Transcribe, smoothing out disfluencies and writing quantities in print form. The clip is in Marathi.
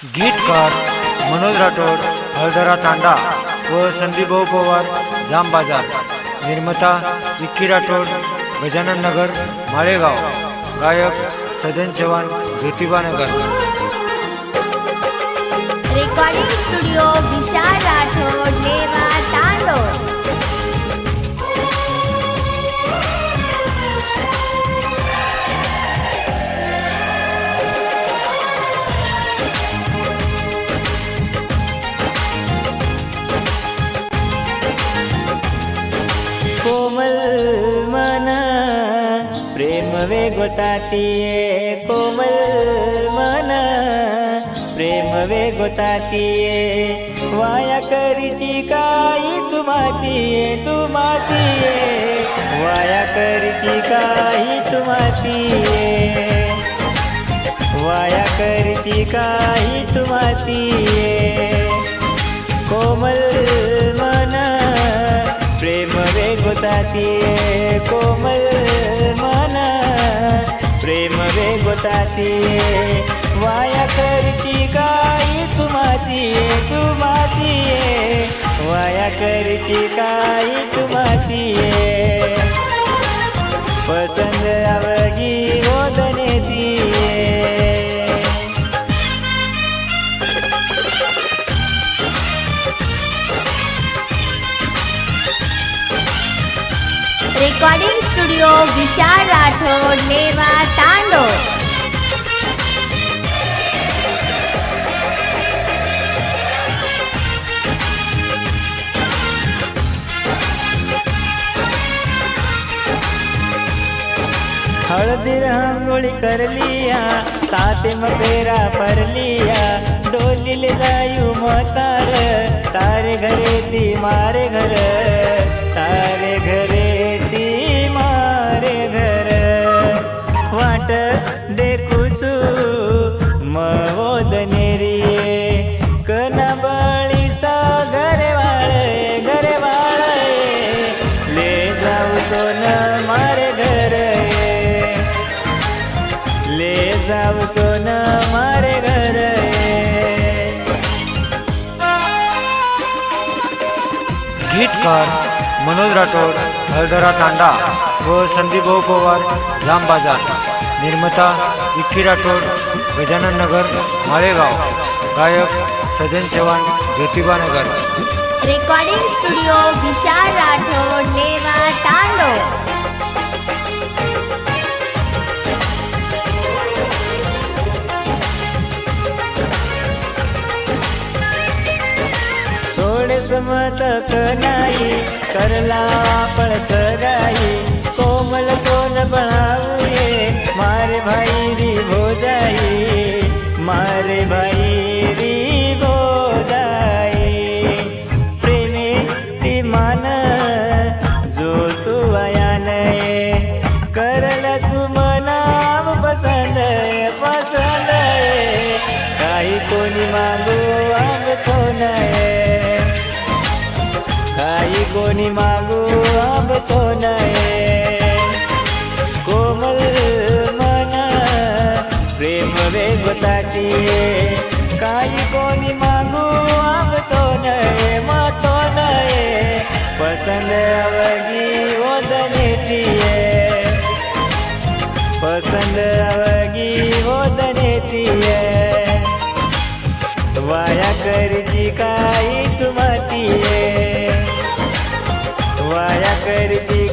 गीतकार मनोज राठोड हळदरा तांडा व संदीप भाऊ पवार जाम बाजार। निर्माता विक्की राठोड गजानन नगर माळेगाव। गायक सजन चव्हाण ज्योतिबा नगर। रेकॉर्डिंग स्टुडिओ विशाल राठोड लेवा तांडो। कोमल मन प्रेम वेगोतातीये, कोमल मन प्रेम वेगोतातीये। वाया करीची काही तुमातीये, तुमातीये वाया करीची काही तुमातीये, वाया करीची काही तुमातीये। कोमल मन प्रेम वेगोतातीये, कोमल मन प्रेम वेगोतातीये। वाया करची काही तुमातीये, तुमातीये वाया करची काही तुमातीये। पसंद आवगी ओदने दिये। रेकॉर्डिंग स्टुडिओ विशाल राठोड लेवा तांडो। हळदी रंगोळी करलिया, साते मकेरा परलिया। डोलीले जायू मतार, तारे घरे ती मारे घर, तारे घरे ती मारे घर। वाट देखूचू मवोदनेरिये, कना बळी सा घरे वाळे, घरे वाळे। ले जाऊ तो न मारे घर, ले जाऊ तो न मारे घर। गीतकार मनोज राठोड हळदरा तांडा व संदीप भाऊ पवार जाम बाजार। निर्माता विक्की राठोड गजानन नगर माळेगाव। गायक सजन चव्हाण ज्योतिबा नगर। रेकॉर्डिंग स्टुडिओ विशाल राठोड लेवा तांडो। सोडे समत नाही करला पळस गाई। कोमल कोण बनाऊये, मारे भाई री भोजाई, मारे भाई री भोजाई। प्रेमे ती मान जो तू आया नये, करल तू मनाव पसंद, पसंद। काही कोणी मागू आम तो नये, काही कोणी मागू अब तो नये। कोमल मन प्रेम वेगोतातीये, काही कोणी मागू अब तो नये, मग तो नये। पसंद अवगी ओदने दिये, पसंद अवगी ओदने दिये। वाया करची काही तुमातीये, वाया करची